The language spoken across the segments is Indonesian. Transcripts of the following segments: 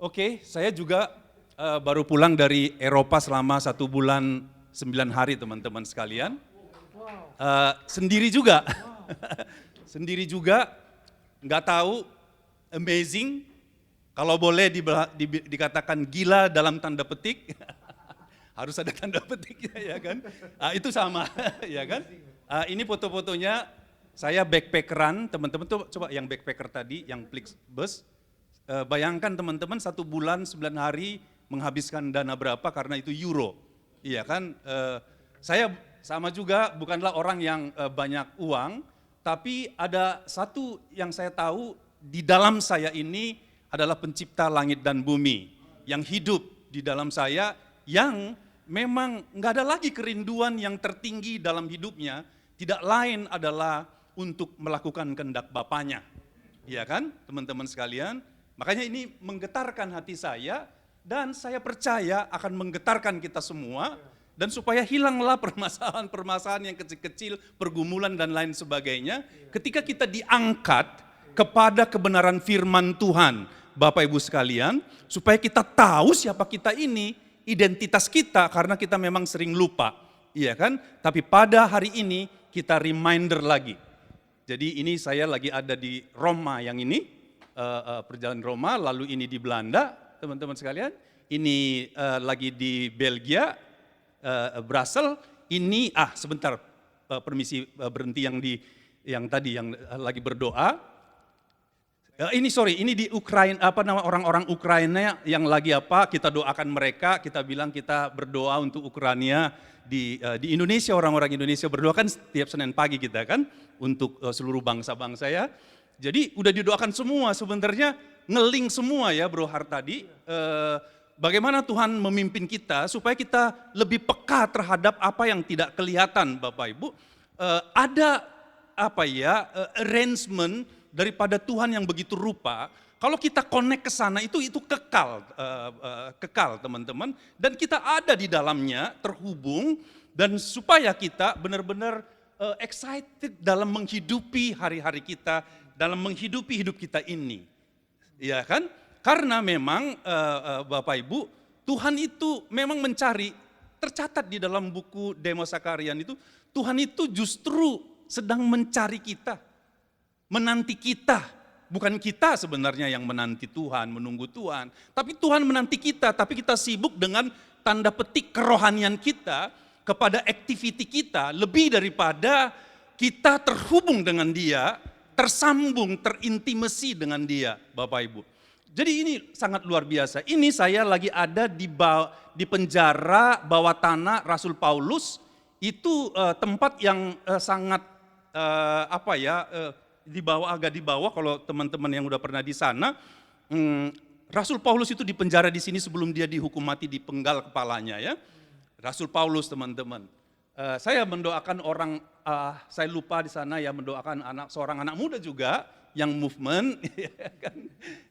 Oke, saya juga baru pulang dari Eropa selama 1 bulan 9 hari teman-teman sekalian. Sendiri juga, sendiri juga, nggak tahu, amazing, kalau boleh dikatakan gila dalam tanda petik, harus ada tanda petiknya ya kan, itu sama ya kan. Ini foto-fotonya saya backpackeran, teman-teman tuh coba yang backpacker tadi, yang Flixbus. Bayangkan teman-teman 1 bulan 9 hari menghabiskan dana berapa karena itu euro, iya kan? Saya sama juga bukanlah orang yang banyak uang, tapi ada satu yang saya tahu di dalam saya ini adalah pencipta langit dan bumi yang hidup di dalam saya, yang memang nggak ada lagi kerinduan yang tertinggi dalam hidupnya, tidak lain adalah untuk melakukan kehendak Bapaknya, iya kan teman-teman sekalian. Makanya ini menggetarkan hati saya dan saya percaya akan menggetarkan kita semua, dan supaya hilanglah permasalahan-permasalahan yang kecil-kecil, pergumulan dan lain sebagainya, ketika kita diangkat kepada kebenaran firman Tuhan, Bapak Ibu sekalian, supaya kita tahu siapa kita ini, identitas kita, karena kita memang sering lupa, iya kan? Tapi pada hari ini kita reminder lagi. Jadi ini saya lagi ada di Roma yang ini, perjalanan Roma, lalu ini di Belanda, teman-teman sekalian, ini lagi di Belgia, Brussels, ini sebentar, permisi berhenti yang tadi yang lagi berdoa. Ini di Ukraina, orang-orang Ukraina yang lagi kita doakan mereka, kita bilang kita berdoa untuk Ukraina di Indonesia, orang-orang Indonesia berdoa kan setiap Senin pagi kita kan, untuk seluruh bangsa-bangsa ya. Jadi udah didoakan semua, sebenarnya ngeling semua ya Bro Har tadi, bagaimana Tuhan memimpin kita supaya kita lebih peka terhadap apa yang tidak kelihatan Bapak Ibu. Ada arrangement daripada Tuhan yang begitu rupa, kalau kita connect ke sana itu kekal teman-teman, dan kita ada di dalamnya terhubung, dan supaya kita benar-benar excited dalam menghidupi hari-hari kita, dalam menghidupi hidup kita ini, ya kan? Karena memang Bapak Ibu, Tuhan itu memang mencari, tercatat di dalam buku Demos Sakarian itu, Tuhan itu justru sedang mencari kita, menanti kita, bukan kita sebenarnya yang menanti Tuhan, menunggu Tuhan, tapi Tuhan menanti kita, tapi kita sibuk dengan tanda petik kerohanian kita, kepada activity kita, lebih daripada kita terhubung dengan Dia, tersambung, terintimasi dengan Dia, Bapak Ibu. Jadi ini sangat luar biasa. Ini saya lagi ada di penjara bawah tanah Rasul Paulus. Itu tempat yang sangat agak di bawah kalau teman-teman yang udah pernah di sana. Rasul Paulus itu di penjara di sini sebelum dia dihukum mati, dipenggal kepalanya ya. Rasul Paulus teman-teman. Saya mendoakan orang, saya lupa di sana ya, mendoakan seorang anak muda juga yang movement,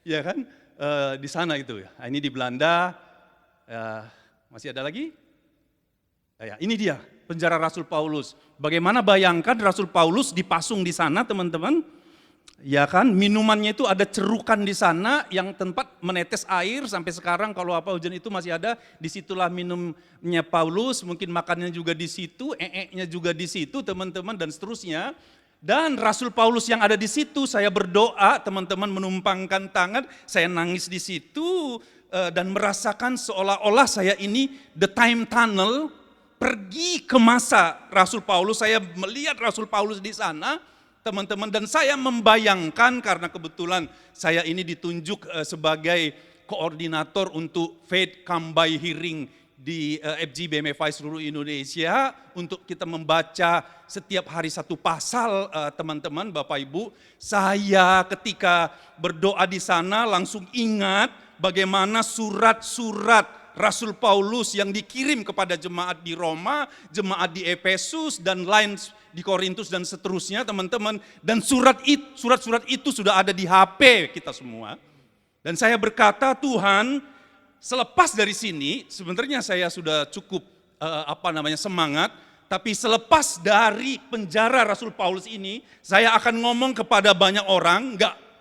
ya kan, di sana itu ya. Ini di Belanda, masih ada lagi? Ya, ini dia penjara Rasul Paulus. Bagaimana bayangkan Rasul Paulus dipasung di sana teman-teman, ya kan, minumannya itu ada cerukan di sana yang tempat menetes air sampai sekarang kalau hujan itu masih ada, disitulah minumnya Paulus, mungkin makannya juga di situ, nya juga di situ teman-teman dan seterusnya. Dan Rasul Paulus yang ada di situ, saya berdoa, teman-teman menumpangkan tangan, saya nangis di situ dan merasakan seolah-olah saya ini the time tunnel, pergi ke masa Rasul Paulus, saya melihat Rasul Paulus di sana, teman-teman, dan saya membayangkan karena kebetulan saya ini ditunjuk sebagai koordinator untuk Faith Come by Hearing di FG BMFI seluruh Indonesia, untuk kita membaca setiap hari satu pasal, teman-teman, Bapak Ibu. Saya ketika berdoa di sana langsung ingat bagaimana surat-surat Rasul Paulus yang dikirim kepada jemaat di Roma, jemaat di Efesus dan lain di Korintus dan seterusnya teman-teman, dan surat-surat itu sudah ada di HP kita semua. Dan saya berkata, Tuhan, selepas dari sini sebenarnya saya sudah cukup semangat, tapi selepas dari penjara Rasul Paulus ini, saya akan ngomong kepada banyak orang,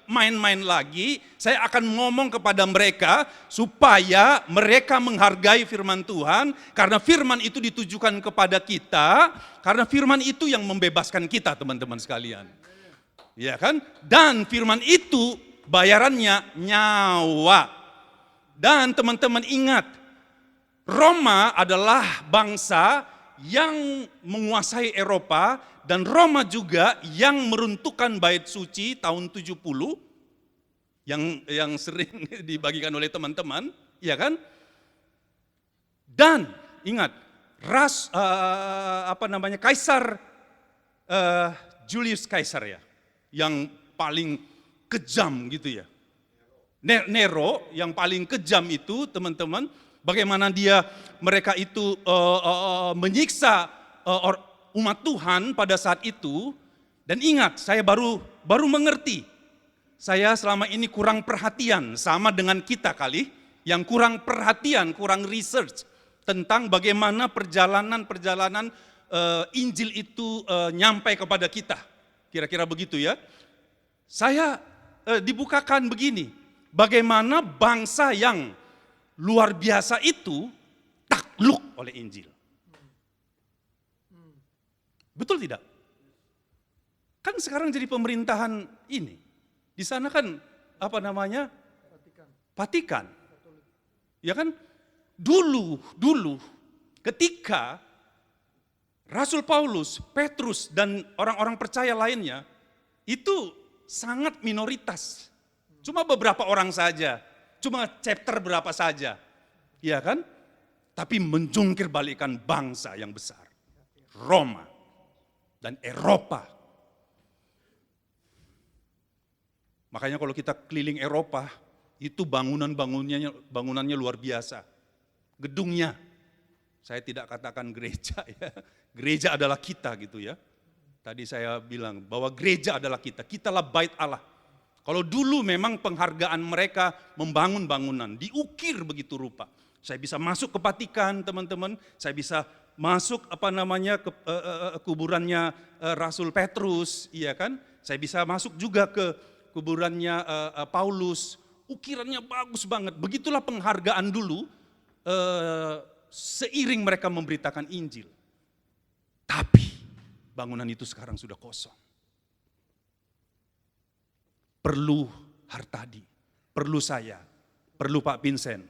main-main lagi, saya akan ngomong kepada mereka supaya mereka menghargai firman Tuhan, karena firman itu ditujukan kepada kita, karena firman itu yang membebaskan kita, teman-teman sekalian. Ya kan? Dan firman itu bayarannya nyawa. Dan teman-teman ingat, Roma adalah bangsa yang menguasai Eropa, dan Roma juga yang meruntuhkan bait suci tahun 70 yang sering dibagikan oleh teman-teman, ya kan? Dan ingat, Kaisar Julius Caesar ya, yang paling kejam gitu ya. Nero yang paling kejam itu, teman-teman, bagaimana mereka itu menyiksa umat Tuhan pada saat itu. Dan ingat, saya baru mengerti. Saya selama ini kurang perhatian, sama dengan kita kali, yang kurang perhatian, kurang research tentang bagaimana perjalanan Injil itu nyampe kepada kita. Kira-kira begitu ya. Saya dibukakan begini. Bagaimana bangsa yang luar biasa itu takluk oleh Injil. Betul tidak? Kan sekarang jadi pemerintahan ini. Di sana kan Vatikan. Ya kan? Dulu ketika Rasul Paulus, Petrus dan orang-orang percaya lainnya itu sangat minoritas. Cuma beberapa orang saja, cuma chapter berapa saja, ya kan? Tapi menjungkir balikan bangsa yang besar, Roma dan Eropa. Makanya kalau kita keliling Eropa, itu bangunannya luar biasa. Gedungnya, saya tidak katakan gereja ya, gereja adalah kita gitu ya. Tadi saya bilang bahwa gereja adalah kita, kitalah bait Allah. Kalau dulu memang penghargaan mereka membangun bangunan, diukir begitu rupa. Saya bisa masuk ke Vatikan, teman-teman. Saya bisa masuk ke kuburannya Rasul Petrus, iya kan? Saya bisa masuk juga ke kuburannya Paulus. Ukirannya bagus banget. Begitulah penghargaan dulu seiring mereka memberitakan Injil. Tapi bangunan itu sekarang sudah kosong. Perlu Hartadi, perlu saya, perlu Pak Vincent,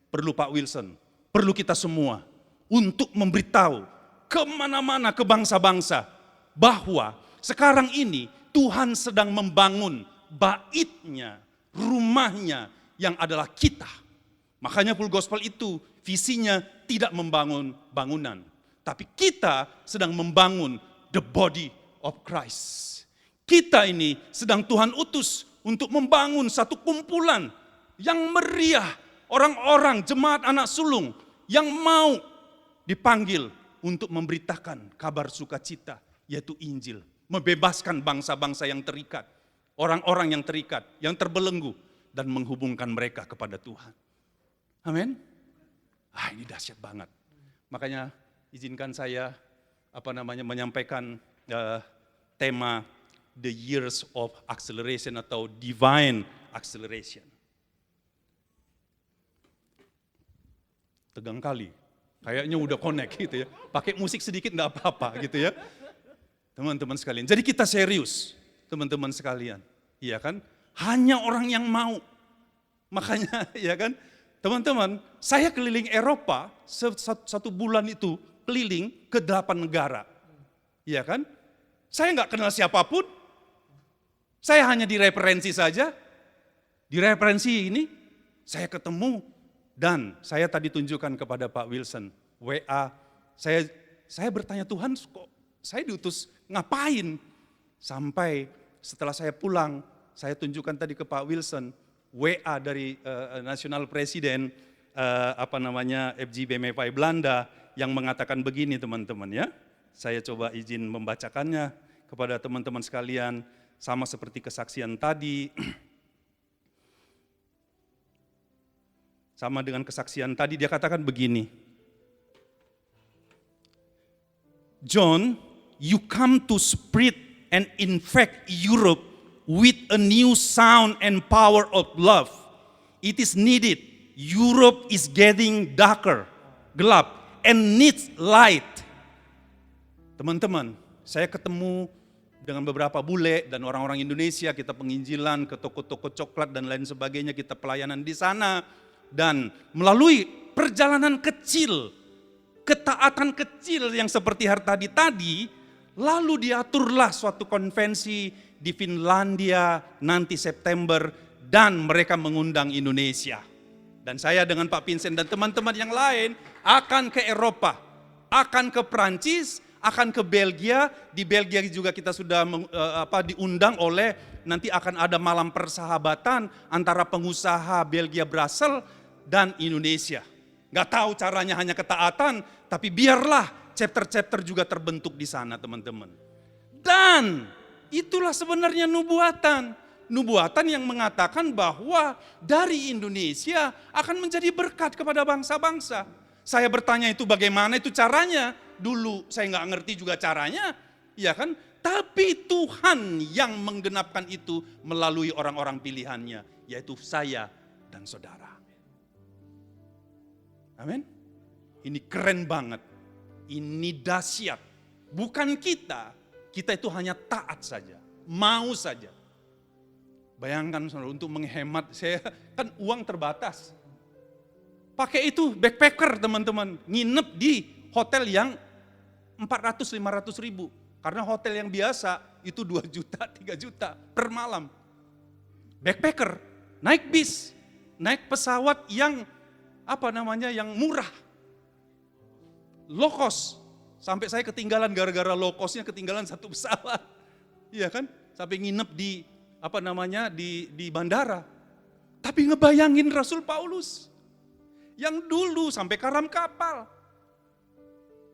perlu Pak Wilson, perlu kita semua untuk memberitahu kemana-mana ke bangsa-bangsa bahwa sekarang ini Tuhan sedang membangun baitnya, rumahnya yang adalah kita. Makanya full gospel itu visinya tidak membangun bangunan, tapi kita sedang membangun the body of Christ. Kita ini sedang Tuhan utus untuk membangun satu kumpulan yang meriah, orang-orang jemaat anak sulung yang mau dipanggil untuk memberitakan kabar sukacita, yaitu Injil, membebaskan bangsa-bangsa yang terikat, orang-orang yang terikat, yang terbelenggu, dan menghubungkan mereka kepada Tuhan. Amin. Ini dahsyat banget. Makanya izinkan saya menyampaikan tema The Years of Acceleration atau Divine Acceleration. Tegang kali, kayaknya udah connect gitu ya. Pakai musik sedikit enggak apa-apa gitu ya. Teman-teman sekalian, jadi kita serius teman-teman sekalian. Iya kan? Hanya orang yang mau. Makanya ya kan, teman-teman, saya keliling Eropa satu bulan itu keliling ke 8 negara. Iya kan? Saya enggak kenal siapapun. Saya hanya direferensi saja. Di referensi ini saya ketemu dan saya tadi tunjukkan kepada Pak Wilson WA. Saya bertanya, Tuhan kok saya diutus ngapain? Sampai setelah saya pulang, saya tunjukkan tadi ke Pak Wilson WA dari National Presiden FG BMFI Belanda yang mengatakan begini, teman-teman ya. Saya coba izin membacakannya kepada teman-teman sekalian. Sama seperti kesaksian tadi, sama dengan kesaksian tadi, dia katakan begini, John, you come to spread and infect Europe with a new sound and power of love. It is needed. Europe is getting darker, gelap, and needs light. Teman-teman, saya ketemu dengan beberapa bule dan orang-orang Indonesia, kita penginjilan ke toko-toko coklat dan lain sebagainya, kita pelayanan di sana. Dan melalui perjalanan kecil, ketaatan kecil yang seperti hari tadi, lalu diaturlah suatu konvensi di Finlandia nanti September dan mereka mengundang Indonesia. Dan saya dengan Pak Vincent dan teman-teman yang lain akan ke Eropa, akan ke Prancis, akan ke Belgia. Di Belgia juga kita sudah diundang oleh, nanti akan ada malam persahabatan antara pengusaha Belgia Brussels dan Indonesia. Gak tahu caranya, hanya ketaatan, tapi biarlah chapter-chapter juga terbentuk di sana teman-teman. Dan itulah sebenarnya nubuatan. Nubuatan yang mengatakan bahwa dari Indonesia akan menjadi berkat kepada bangsa-bangsa. Saya bertanya itu bagaimana itu caranya? Dulu saya nggak ngerti juga caranya, ya kan? Tapi Tuhan yang menggenapkan itu melalui orang-orang pilihannya, yaitu saya dan saudara. Amin. Ini keren banget. Ini dahsyat. Bukan kita itu hanya taat saja, mau saja. Bayangkan saudara, untuk menghemat, saya kan uang terbatas. Pakai itu backpacker teman-teman, nginep di hotel yang 400-500 ribu. Karena hotel yang biasa itu 2 juta, 3 juta per malam. Backpacker, naik bis, naik pesawat yang yang murah. Low cost. Sampai saya ketinggalan gara-gara low costnya, ketinggalan satu pesawat. Iya kan? Sampai nginep di di bandara. Tapi ngebayangin Rasul Paulus yang dulu sampai karam kapal.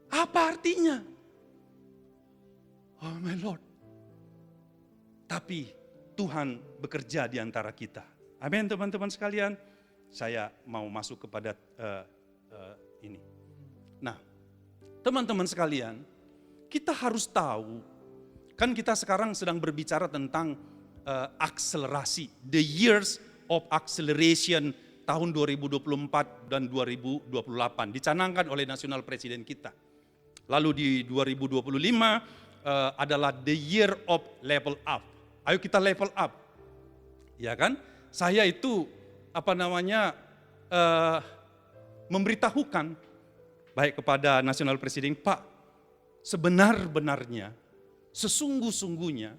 Apa artinya? Oh my Lord. Tapi Tuhan bekerja di antara kita. Amin teman-teman sekalian. Saya mau masuk kepada ini. Nah, teman-teman sekalian, kita harus tahu, kan kita sekarang sedang berbicara tentang akselerasi, the years of acceleration tahun 2024 dan 2028 dicanangkan oleh nasional presiden kita. Lalu di 2025 adalah the year of level up. Ayo kita level up. Ya kan? Saya itu memberitahukan baik kepada nasional presiden, Pak, sebenar-benarnya, sesungguh-sungguhnya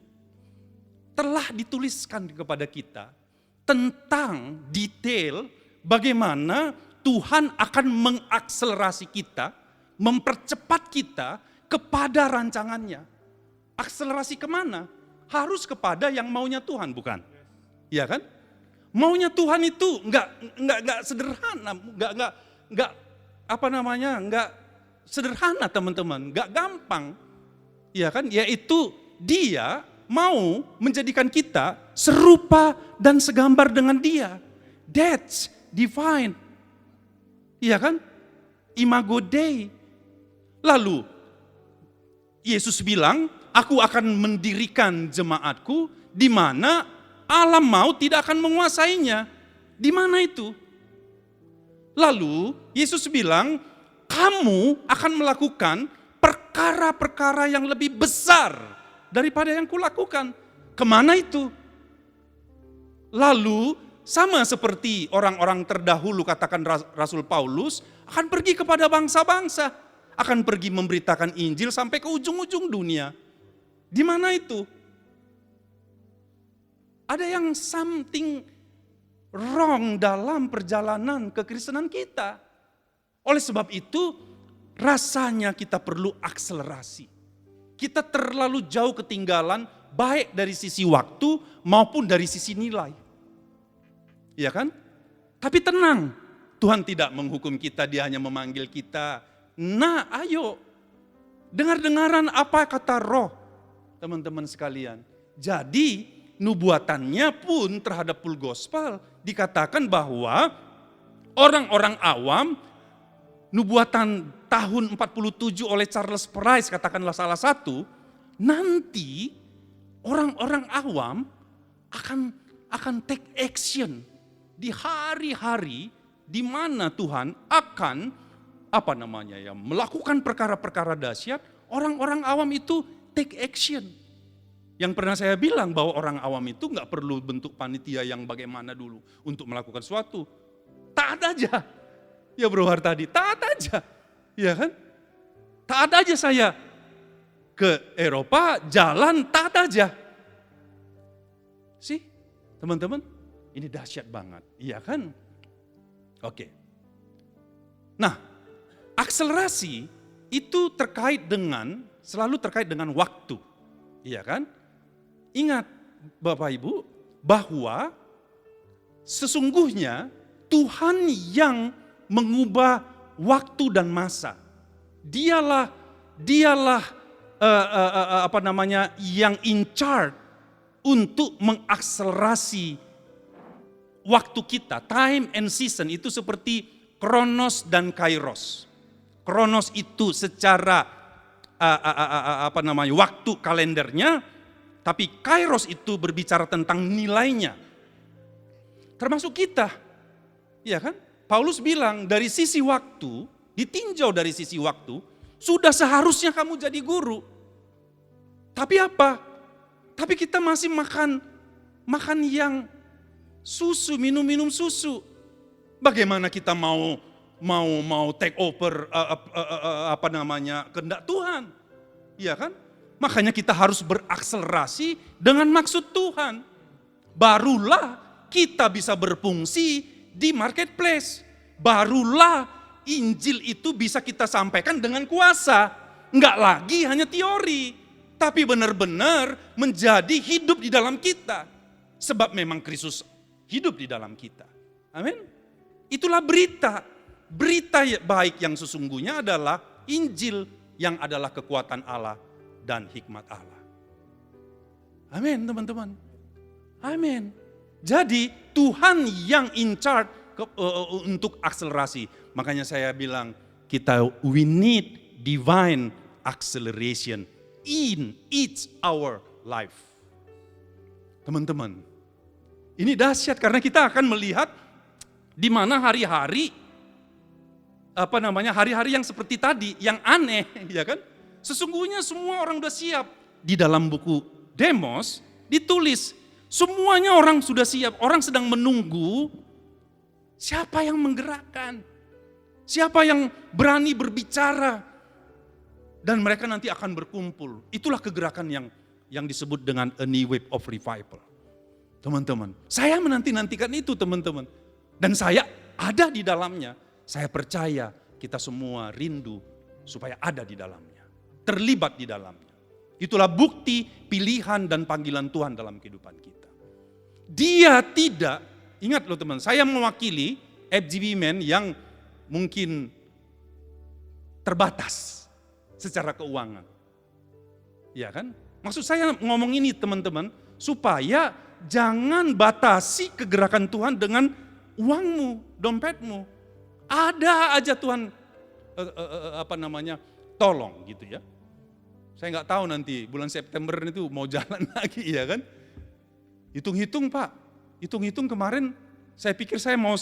telah dituliskan kepada kita tentang detail bagaimana Tuhan akan mengakselerasi kita, mempercepat kita kepada rancangannya. Akselerasi kemana? Harus kepada yang maunya Tuhan, bukan? Iya kan? Maunya Tuhan itu enggak sederhana, enggak sederhana teman-teman, enggak gampang. Iya kan? Yaitu Dia mau menjadikan kita serupa dan segambar dengan Dia. That's divine. Iya kan? Imago Dei. Lalu Yesus bilang, aku akan mendirikan jemaatku di mana alam maut tidak akan menguasainya. Di mana itu? Lalu Yesus bilang, kamu akan melakukan perkara-perkara yang lebih besar daripada yang kulakukan. Kemana itu? Lalu sama seperti orang-orang terdahulu, katakan Rasul Paulus, akan pergi kepada bangsa-bangsa, akan pergi memberitakan Injil sampai ke ujung-ujung dunia. Di mana itu? Ada yang something wrong dalam perjalanan kekristenan kita. Oleh sebab itu, rasanya kita perlu akselerasi. Kita terlalu jauh ketinggalan, baik dari sisi waktu maupun dari sisi nilai. Iya kan? Tapi tenang, Tuhan tidak menghukum kita, Dia hanya memanggil kita. Nah, ayo, dengar-dengaran apa kata Roh, teman-teman sekalian. Jadi, nubuatannya pun terhadap full gospel dikatakan bahwa orang-orang awam, nubuatan tahun 47 oleh Charles Price katakanlah salah satu, nanti orang-orang awam akan take action di hari-hari di mana Tuhan akan melakukan perkara-perkara dahsyat. Orang-orang awam itu take action. Yang pernah saya bilang bahwa orang awam itu nggak perlu bentuk panitia yang bagaimana dulu untuk melakukan sesuatu. Taat aja. Ya Bro Hartadi, taat aja. Ya kan? Taat aja saya ke Eropa, jalan taat aja. Sih, teman-teman, ini dahsyat banget. Iya kan? Oke. Nah, akselerasi itu selalu terkait dengan waktu. Iya kan? Ingat Bapak Ibu bahwa sesungguhnya Tuhan yang mengubah waktu dan masa. Dialah yang in charge untuk mengakselerasi waktu kita. Time and season itu seperti Kronos dan Kairos. Kronos itu secara waktu kalendernya, tapi Kairos itu berbicara tentang nilainya. Termasuk kita. Ya kan? Paulus bilang dari sisi waktu, ditinjau dari sisi waktu, sudah seharusnya kamu jadi guru. Tapi apa? Tapi kita masih makan yang susu, minum susu. Bagaimana kita mau take over kehendak Tuhan? Iya kan? Makanya kita harus berakselerasi dengan maksud Tuhan. Barulah kita bisa berfungsi di marketplace. Barulah Injil itu bisa kita sampaikan dengan kuasa. Enggak lagi hanya teori, tapi benar-benar menjadi hidup di dalam kita. Sebab memang Kristus hidup di dalam kita. Amin. Itulah berita. Berita baik yang sesungguhnya adalah Injil yang adalah kekuatan Allah dan hikmat Allah. Amin teman-teman. Amin. Jadi Tuhan yang in charge untuk akselerasi. Makanya saya bilang we need divine acceleration in each our life. Teman-teman, ini dahsyat karena kita akan melihat di mana hari-hari yang seperti tadi, yang aneh, ya kan? Sesungguhnya semua orang sudah siap. Di dalam buku Demos ditulis, semuanya orang sudah siap. Orang sedang menunggu siapa yang menggerakkan, siapa yang berani berbicara, dan mereka nanti akan berkumpul. Itulah kegerakan yang disebut dengan a new wave of revival. Teman-teman, saya menanti-nantikan itu teman-teman. Dan saya ada di dalamnya. Saya percaya kita semua rindu supaya ada di dalamnya. Terlibat di dalamnya. Itulah bukti pilihan dan panggilan Tuhan dalam kehidupan kita. Dia tidak, ingat loh teman, saya mewakili FGB Men yang mungkin terbatas secara keuangan. Ya kan? Maksud saya ngomong ini teman-teman, supaya jangan batasi kegerakan Tuhan dengan uangmu, dompetmu. Ada aja Tuhan tolong gitu ya. Saya nggak tahu nanti bulan September itu mau jalan lagi ya kan. Hitung-hitung Pak, hitung-hitung kemarin saya pikir saya mau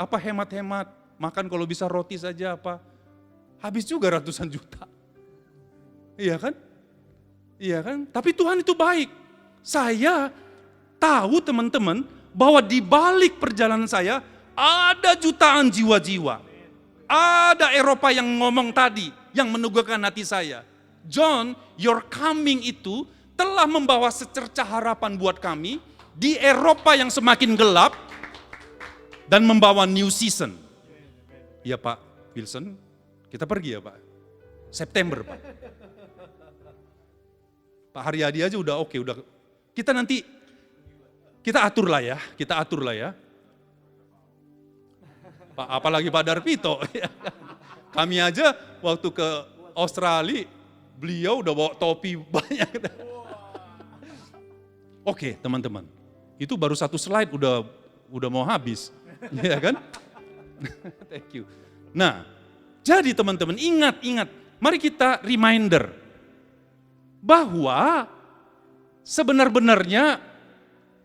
hemat-hemat, makan kalau bisa roti saja apa. Habis juga ratusan juta. Iya kan? Iya kan? Tapi Tuhan itu baik. Saya tahu teman-teman bahwa di balik perjalanan saya ada jutaan jiwa-jiwa. Ada Eropa yang ngomong tadi, yang meneguhkan hati saya. John, your coming itu telah membawa secercah harapan buat kami di Eropa yang semakin gelap dan membawa new season. Iya Pak Wilson, kita pergi ya Pak. September Pak. Pak Haryadi aja udah oke, udah. Kita nanti, kita atur lah ya. Pak, apalagi Pak Darpito. Kami aja waktu ke Australia, beliau udah bawa topi banyak. Oke teman-teman, itu baru satu slide udah mau habis. Ya kan? Thank you. Nah, jadi teman-teman ingat, mari kita reminder bahwa sebenar-benarnya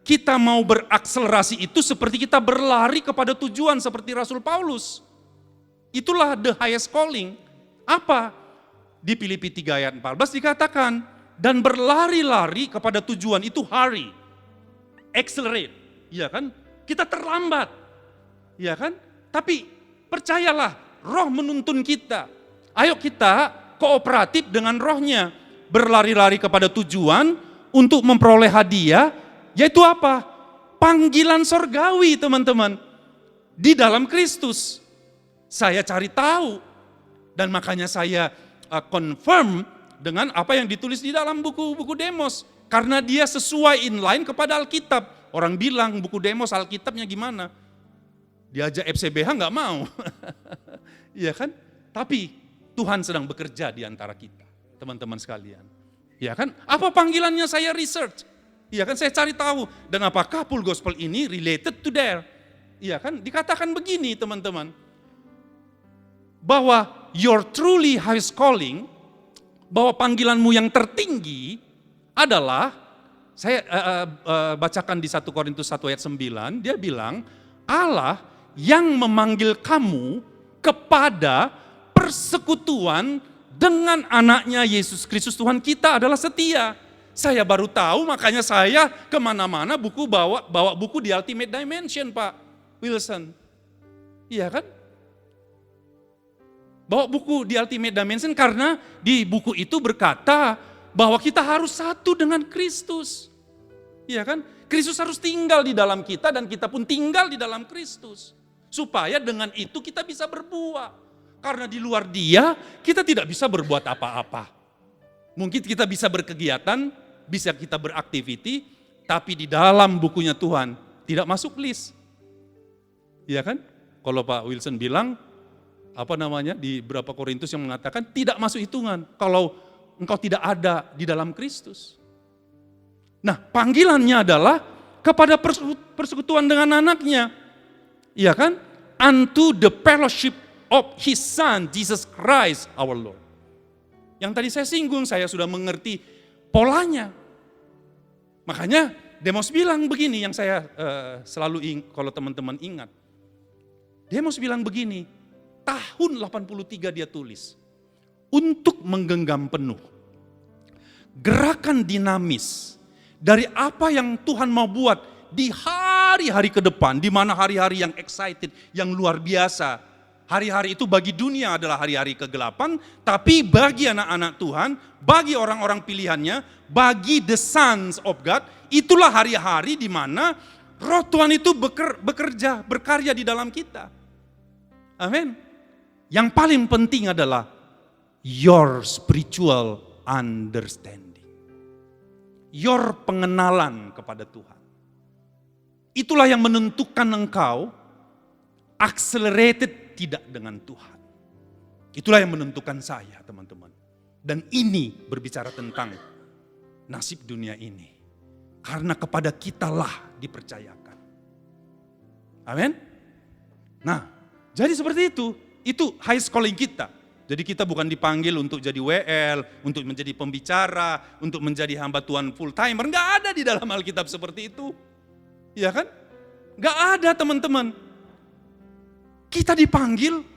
kita mau berakselerasi itu seperti kita berlari kepada tujuan seperti Rasul Paulus. Itulah the highest calling. Apa? Di Filipi 3 ayat 14 dikatakan, dan berlari-lari kepada tujuan itu hurry, accelerate, ya kan? Kita terlambat, ya kan? Tapi percayalah, Roh menuntun kita. Ayo kita kooperatif dengan Rohnya, berlari-lari kepada tujuan untuk memperoleh hadiah, yaitu apa? Panggilan sorgawi, teman-teman, di dalam Kristus. Saya cari tahu, dan makanya saya confirm dengan apa yang ditulis di dalam buku-buku Demos. Karena dia sesuai inline kepada Alkitab. Orang bilang buku Demos Alkitabnya gimana? Diajak FCBH nggak mau. Iya kan? Tapi Tuhan sedang bekerja di antara kita, teman-teman sekalian. Iya kan? Apa panggilannya saya research? Iya kan? Saya cari tahu. Dan apakah full gospel ini related to there? Iya kan? Dikatakan begini, teman-teman. Bahwa your truly highest calling, bahwa panggilanmu yang tertinggi adalah, saya bacakan di 1 Korintus 1 ayat 9, dia bilang, Allah yang memanggil kamu kepada persekutuan dengan anaknya Yesus Kristus Tuhan kita adalah setia. Saya baru tahu, makanya saya kemana-mana bawa buku di Ultimate Dimension, Pak Wilson. Iya kan? Bawa buku di Ultimate Dimension karena di buku itu berkata bahwa kita harus satu dengan Kristus. Iya kan? Kristus harus tinggal di dalam kita dan kita pun tinggal di dalam Kristus. Supaya dengan itu kita bisa berbuah. Karena di luar Dia kita tidak bisa berbuat apa-apa. Mungkin kita bisa berkegiatan, bisa kita beraktiviti, tapi di dalam bukunya Tuhan tidak masuk list. Iya kan? Kalau Pak Wilson bilang, di beberapa Korintus yang mengatakan tidak masuk hitungan kalau engkau tidak ada di dalam Kristus. Nah, panggilannya adalah kepada persekutuan dengan anaknya. Iya kan? Unto the fellowship of His Son, Jesus Christ our Lord. Yang tadi saya singgung, saya sudah mengerti polanya. Makanya Demos bilang begini, yang saya selalu kalau teman-teman ingat. Demos bilang begini, tahun 83 dia tulis, untuk menggenggam penuh gerakan dinamis dari apa yang Tuhan mau buat di hari-hari ke depan, di mana hari-hari yang excited, yang luar biasa. Hari-hari itu bagi dunia adalah hari-hari kegelapan, tapi bagi anak-anak Tuhan, bagi orang-orang pilihannya, bagi the sons of God, itulah hari-hari di mana Roh Tuhan itu bekerja, berkarya di dalam kita. Amin. Yang paling penting adalah your spiritual understanding. Your pengenalan kepada Tuhan. Itulah yang menentukan engkau accelerated tidak dengan Tuhan. Itulah yang menentukan saya, teman-teman. Dan ini berbicara tentang nasib dunia ini. Karena kepada kitalah dipercayakan. Amin. Nah, jadi seperti itu. Itu highest calling kita. Jadi kita bukan dipanggil untuk jadi WL, untuk menjadi pembicara, untuk menjadi hamba Tuhan full timer. Enggak ada di dalam Alkitab seperti itu. Iya kan? Enggak ada, teman-teman. Kita dipanggil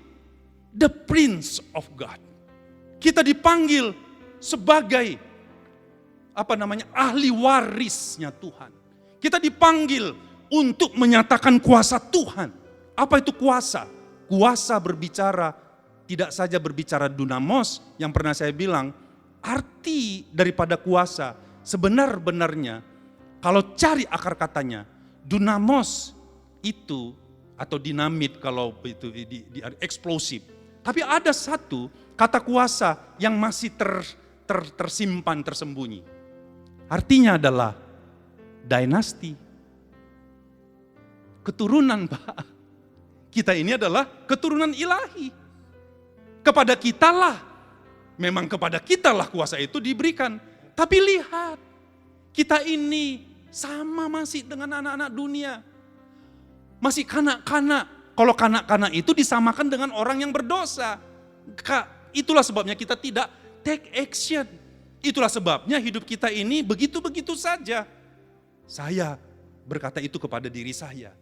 the Prince of God. Kita dipanggil sebagai ahli warisnya Tuhan. Kita dipanggil untuk menyatakan kuasa Tuhan. Apa itu kuasa? Kuasa berbicara, tidak saja berbicara dunamos, yang pernah saya bilang, arti daripada kuasa sebenar-benarnya, kalau cari akar katanya, dunamos itu, atau dinamit kalau itu di eksplosif. Tapi ada satu kata kuasa yang masih tersimpan, tersembunyi. Artinya adalah dinasti. Keturunan, Pak. Kita ini adalah keturunan ilahi. Kepada kitalah, memang kepada kitalah kuasa itu diberikan. Tapi lihat, kita ini sama masih dengan anak-anak dunia. Masih kanak-kanak. Kalau kanak-kanak itu disamakan dengan orang yang berdosa. Itulah sebabnya kita tidak take action. Itulah sebabnya hidup kita ini begitu-begitu saja. Saya berkata itu kepada diri saya.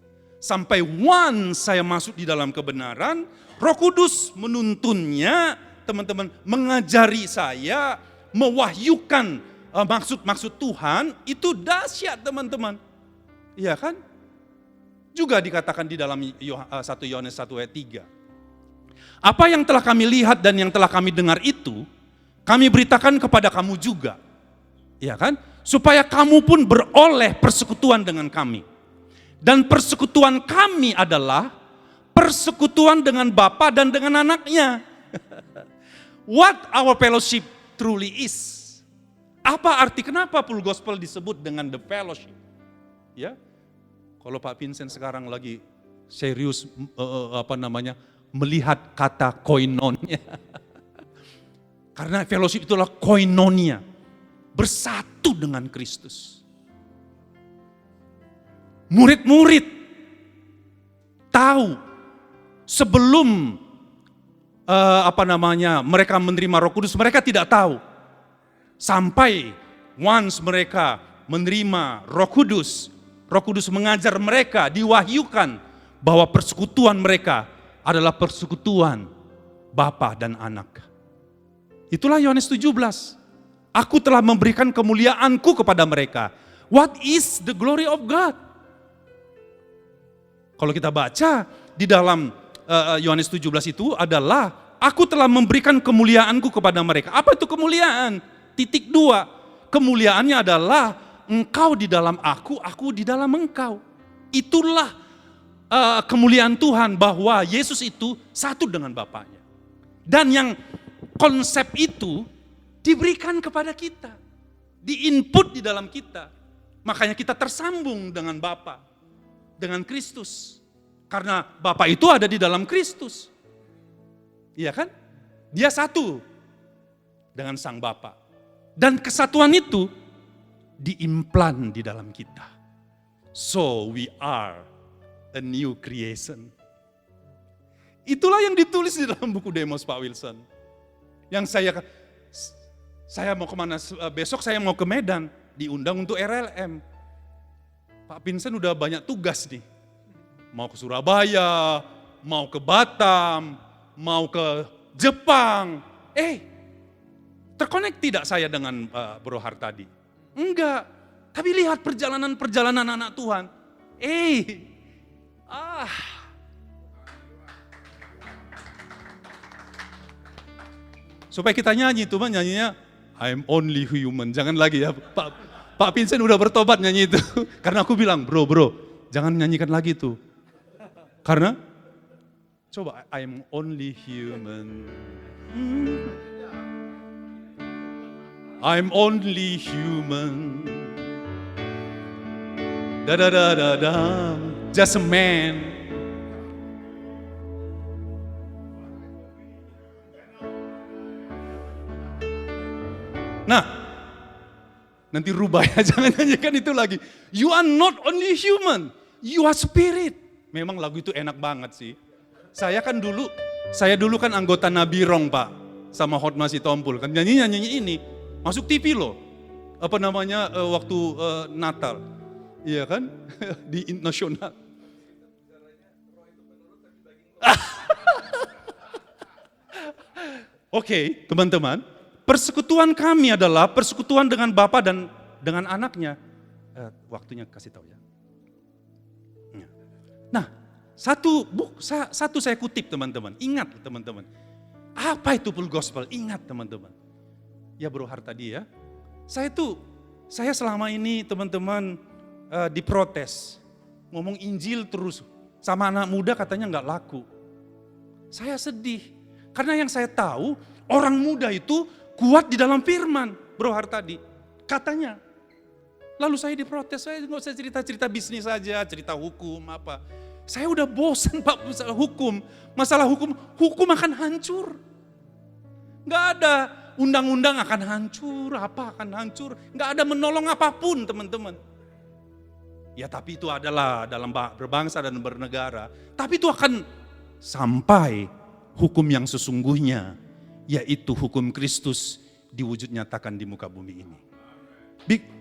Sampai once saya masuk di dalam kebenaran, Roh Kudus menuntunnya, teman-teman, mengajari saya, mewahyukan maksud-maksud Tuhan, itu dahsyat teman-teman. Iya kan? Juga dikatakan di dalam 1 Yohanes 1 ayat 3. Apa yang telah kami lihat dan yang telah kami dengar itu, kami beritakan kepada kamu juga. Iya kan? Supaya kamu pun beroleh persekutuan dengan kami. Dan persekutuan kami adalah persekutuan dengan Bapa dan dengan anaknya. What our fellowship truly is. Apa arti, kenapa full gospel disebut dengan the fellowship? Ya, kalau Pak Vincent sekarang lagi serius melihat kata koinonia. Karena fellowship itulah koinonia, bersatu dengan Kristus. Murid-murid tahu sebelum mereka menerima Roh Kudus, mereka tidak tahu. Sampai once mereka menerima Roh Kudus mengajar mereka, diwahyukan bahwa persekutuan mereka adalah persekutuan Bapa dan Anak. Itulah Yohanes 17. Aku telah memberikan kemuliaanku kepada mereka. What is the glory of God? Kalau kita baca di dalam Yohanes 17 itu adalah aku telah memberikan kemuliaanku kepada mereka. Apa itu kemuliaan? Titik 2. Kemuliaannya adalah engkau di dalam aku di dalam engkau. Itulah kemuliaan Tuhan, bahwa Yesus itu satu dengan Bapaknya. Dan yang konsep itu diberikan kepada kita, diinput di dalam kita. Makanya kita tersambung dengan Bapa, dengan Kristus. Karena Bapa itu ada di dalam Kristus. Iya kan? Dia satu dengan Sang Bapa. Dan kesatuan itu diimplan di dalam kita. So we are a new creation. Itulah yang ditulis di dalam buku Demos Pak Wilson. Yang saya mau kemana besok, saya mau ke Medan, diundang untuk RLM. Pak Vincent udah banyak tugas nih. Mau ke Surabaya, mau ke Batam, mau ke Jepang. Terkonek tidak saya dengan Bro Hartadi? Enggak. Tapi lihat perjalanan anak Tuhan. Supaya kita nyanyi itu, nyanyinya I'm only human. Jangan lagi ya, Pak Vincent udah bertobat nyanyi itu. Karena aku bilang, bro, jangan nyanyikan lagi itu. Karena, coba I'm only human. I'm only human. Just a man. Nah, nanti rubah ya, jangan nyanyikan itu lagi. You are not only human, you are spirit. Memang lagu itu enak banget sih. Saya dulu kan anggota Nabirong Pak, sama Hotma Sitompul. Kan nyanyi ini, masuk TV loh. Waktu Natal. Iya kan, di nasional. Oke, teman-teman. Persekutuan kami adalah persekutuan dengan Bapa dan dengan anaknya. Waktunya kasih tahu ya. Nah, satu saya kutip teman-teman. Ingat teman-teman. Apa itu full gospel? Ingat teman-teman. Ya Bro Hartadi ya. Saya selama ini teman-teman diprotes. Ngomong Injil terus. Sama anak muda katanya nggak laku. Saya sedih. Karena yang saya tahu orang muda itu kuat di dalam firman, Bro Hartadi. Katanya. Lalu saya diprotes, saya nggak usah cerita-cerita bisnis saja, cerita hukum apa. Saya udah bosan Pak masalah hukum. Masalah hukum akan hancur. Nggak ada undang-undang akan hancur, apa akan hancur. Nggak ada menolong apapun teman-teman. Ya tapi itu adalah dalam berbangsa dan bernegara. Tapi itu akan sampai hukum yang sesungguhnya, yaitu hukum Kristus diwujud nyatakan di muka bumi ini.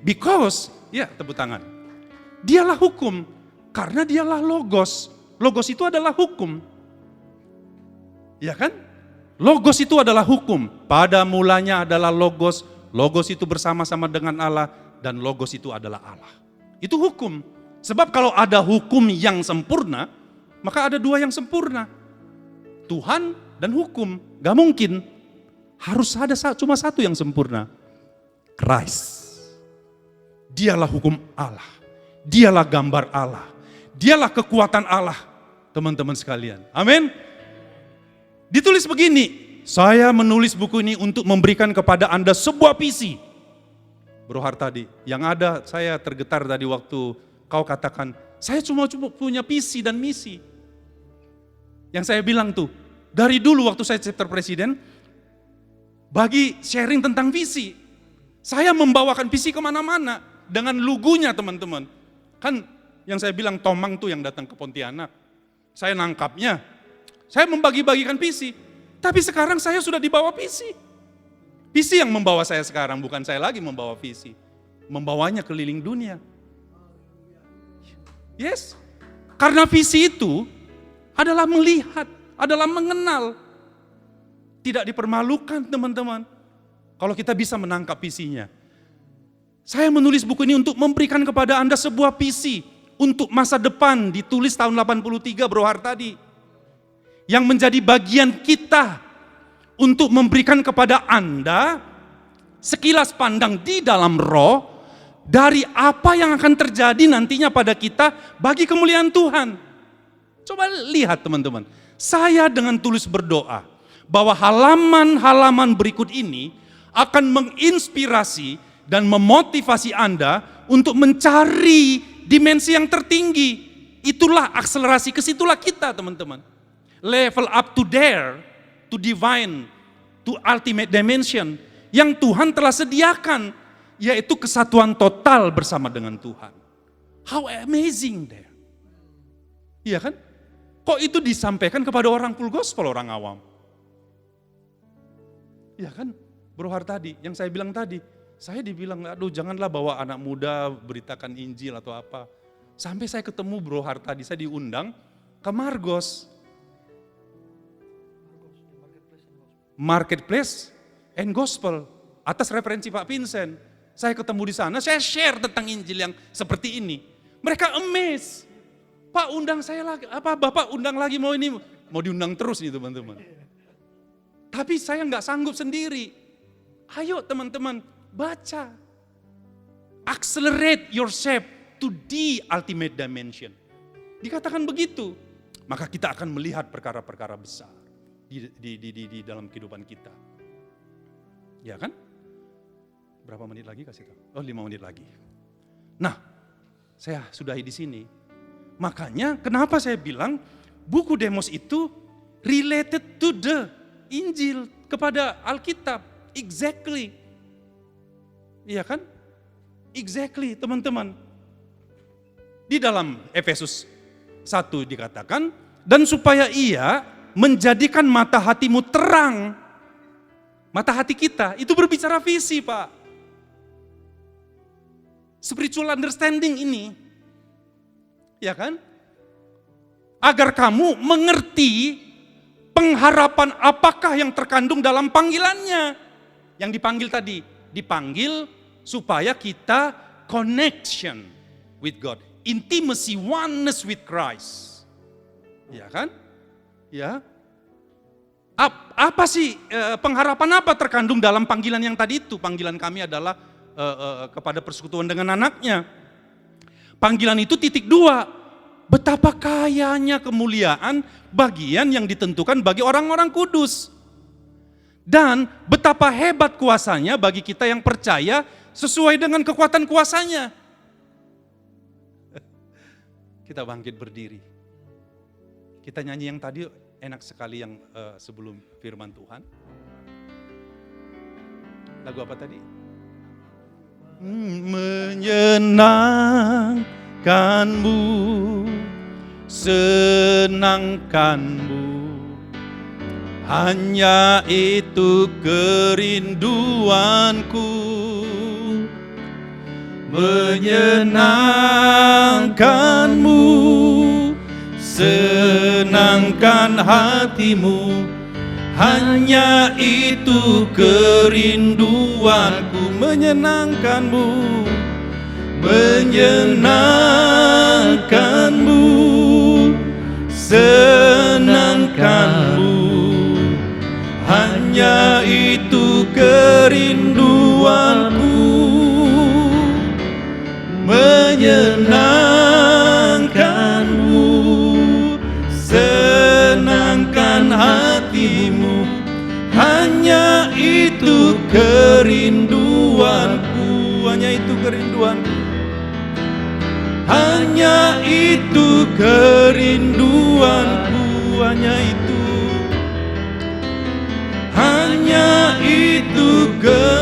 Because, ya tepuk tangan. Dialah hukum, karena dialah logos. Logos itu adalah hukum. Ya kan? Logos itu adalah hukum. Pada mulanya adalah logos. Logos itu bersama-sama dengan Allah. Dan logos itu adalah Allah. Itu hukum. Sebab kalau ada hukum yang sempurna, maka ada dua yang sempurna. Tuhan dan hukum. Gak mungkin. Harus ada cuma satu yang sempurna. Christ. Dialah hukum Allah. Dialah gambar Allah. Dialah kekuatan Allah. Teman-teman sekalian. Amin. Ditulis begini, saya menulis buku ini untuk memberikan kepada Anda sebuah visi. Bro Hartadi, yang ada saya tergetar tadi waktu kau katakan, saya cuma punya visi dan misi. Yang saya bilang tuh, dari dulu waktu saya chapter presiden, bagi sharing tentang visi, saya membawakan visi kemana-mana dengan lugunya teman-teman. Kan yang saya bilang Tomang tuh yang datang ke Pontianak, saya nangkapnya. Saya membagi-bagikan visi, tapi sekarang saya sudah dibawa visi. Visi yang membawa saya sekarang, bukan saya lagi membawa visi. Membawanya keliling dunia. Yes, karena visi itu adalah melihat, adalah mengenal. Tidak dipermalukan teman-teman, kalau kita bisa menangkap visinya. Saya menulis buku ini untuk memberikan kepada Anda sebuah visi, untuk masa depan, ditulis tahun 83 Bro Hartadi. Yang menjadi bagian kita untuk memberikan kepada Anda sekilas pandang di dalam roh dari apa yang akan terjadi nantinya pada kita bagi kemuliaan Tuhan. Coba lihat teman-teman, saya dengan tulus berdoa bahwa halaman-halaman berikut ini akan menginspirasi dan memotivasi Anda untuk mencari dimensi yang tertinggi. Itulah akselerasi, kesitulah kita teman-teman. Level up to there, to divine, to ultimate dimension yang Tuhan telah sediakan, yaitu kesatuan total bersama dengan Tuhan. How amazing there. Iya kan? Kok itu disampaikan kepada orang full gospel, orang awam? Iya kan? Bro Hartadi, yang saya bilang tadi, saya dibilang, aduh janganlah bawa anak muda beritakan Injil atau apa. Sampai saya ketemu Bro Hartadi, saya diundang ke Margos. Marketplace and Gospel atas referensi Pak Vincent. Saya ketemu di sana, saya share tentang Injil yang seperti ini. Mereka amazed. Pak undang saya lagi, apa Bapak undang lagi mau ini, mau diundang terus nih teman-teman. Tapi saya nggak sanggup sendiri. Ayo teman-teman, baca. Accelerate yourself to the ultimate dimension. Dikatakan begitu, maka kita akan melihat perkara-perkara besar di dalam kehidupan kita. Ya kan? Berapa menit lagi kasih tahu? Oh 5 menit lagi. Nah, saya sudahi di sini. Makanya kenapa saya bilang buku Demos itu related to the Injil, kepada Alkitab. Exactly. Iya kan? Exactly teman-teman. Di dalam Efesus 1 dikatakan, dan supaya ia menjadikan mata hatimu terang. Mata hati kita, itu berbicara visi Pak. Spiritual understanding ini. Ya kan? Agar kamu mengerti pengharapan apakah yang terkandung dalam panggilannya. Yang dipanggil tadi, dipanggil supaya kita connection with God. Intimacy, oneness with Christ. Ya kan? Ya, apa sih pengharapan apa terkandung dalam panggilan yang tadi itu? Panggilan kami adalah kepada persekutuan dengan anaknya. Panggilan itu titik 2. Betapa kayanya kemuliaan bagian yang ditentukan bagi orang-orang kudus. Dan betapa hebat kuasanya bagi kita yang percaya sesuai dengan kekuatan kuasanya. Kita bangkit berdiri. Kita nyanyi yang tadi enak sekali yang sebelum firman Tuhan. Lagu apa tadi? Menyenangkanmu, senangkanmu, hanya itu kerinduanku. menyenangkanmu, senangkan hatimu, hanya itu kerinduanku, menyenangkanmu, menyenangkanmu, senangkanmu, hanya itu kerinduanku, menyenangkanmu, senangkan hatimu, hanya itu kerinduanku, hanya itu kerinduanku, hanya itu kerinduanku, hanya itu, hanya itu kerinduanku.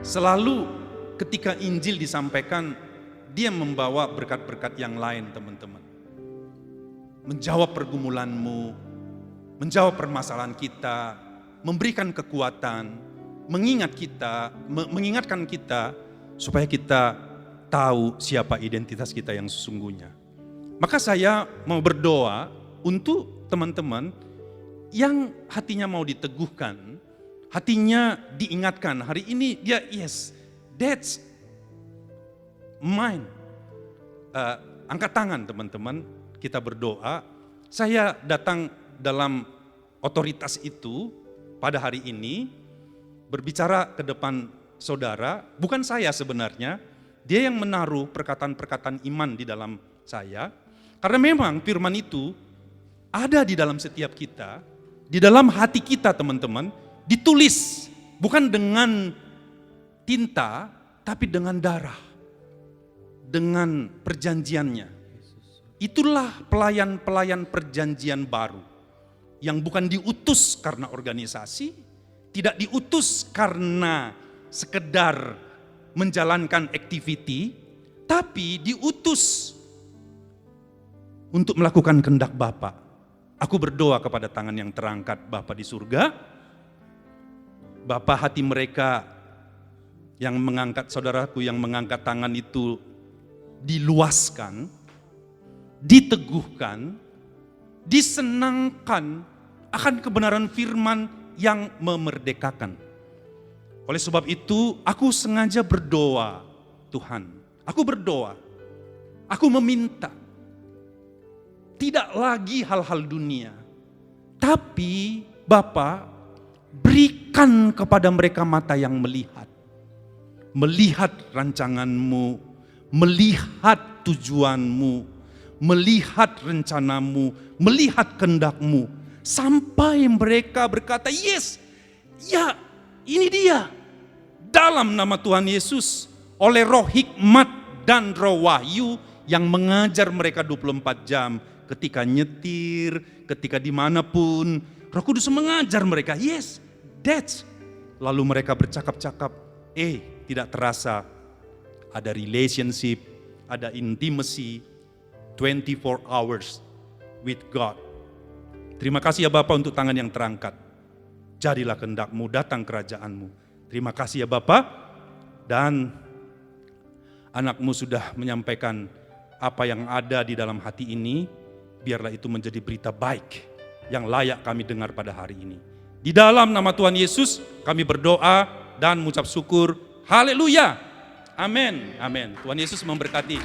Selalu ketika Injil disampaikan, dia membawa berkat-berkat yang lain, teman-teman. Menjawab pergumulanmu, menjawab permasalahan kita, memberikan kekuatan, mengingatkan kita supaya kita tahu siapa identitas kita yang sesungguhnya. Maka saya mau berdoa untuk teman-teman yang hatinya mau diteguhkan, hatinya diingatkan. Hari ini dia, yes, that's mine. Angkat tangan teman-teman, kita berdoa. Saya datang dalam otoritas itu pada hari ini, berbicara ke depan saudara, bukan saya sebenarnya, dia yang menaruh perkataan-perkataan iman di dalam saya, karena memang firman itu ada di dalam setiap kita, di dalam hati kita teman-teman, ditulis, bukan dengan tinta, tapi dengan darah, dengan perjanjiannya. Itulah pelayan-pelayan perjanjian baru, yang bukan diutus karena organisasi, tidak diutus karena sekedar menjalankan activity, tapi diutus untuk melakukan kehendak Bapa. Aku berdoa kepada tangan yang terangkat Bapa di surga, Bapa, hati mereka yang mengangkat, saudaraku yang mengangkat tangan itu diluaskan, diteguhkan, disenangkan akan kebenaran firman yang memerdekakan. Oleh sebab itu, aku sengaja berdoa, Tuhan. Aku berdoa, aku meminta, tidak lagi hal-hal dunia, tapi Bapa, berikan kepada mereka mata yang melihat. Melihat rancanganmu, melihat tujuanmu, melihat rencanamu, melihat kehendakmu. Sampai mereka berkata, yes, ya ini dia. Dalam nama Tuhan Yesus, oleh roh hikmat dan roh wahyu yang mengajar mereka 24 jam. Ketika nyetir, ketika dimanapun, Roh Kudus mengajar mereka, yes, that's. Lalu mereka bercakap-cakap, tidak terasa ada relationship, ada intimacy, 24 hours with God. Terima kasih ya Bapa untuk tangan yang terangkat. Jadilah kehendak-Mu, datang kerajaanmu. Terima kasih ya Bapa. Dan anak-Mu sudah menyampaikan apa yang ada di dalam hati ini. Biarlah itu menjadi berita baik yang layak kami dengar pada hari ini. Di dalam nama Tuhan Yesus kami berdoa dan mengucap syukur. Haleluya. Amin. Amin. Tuhan Yesus memberkati.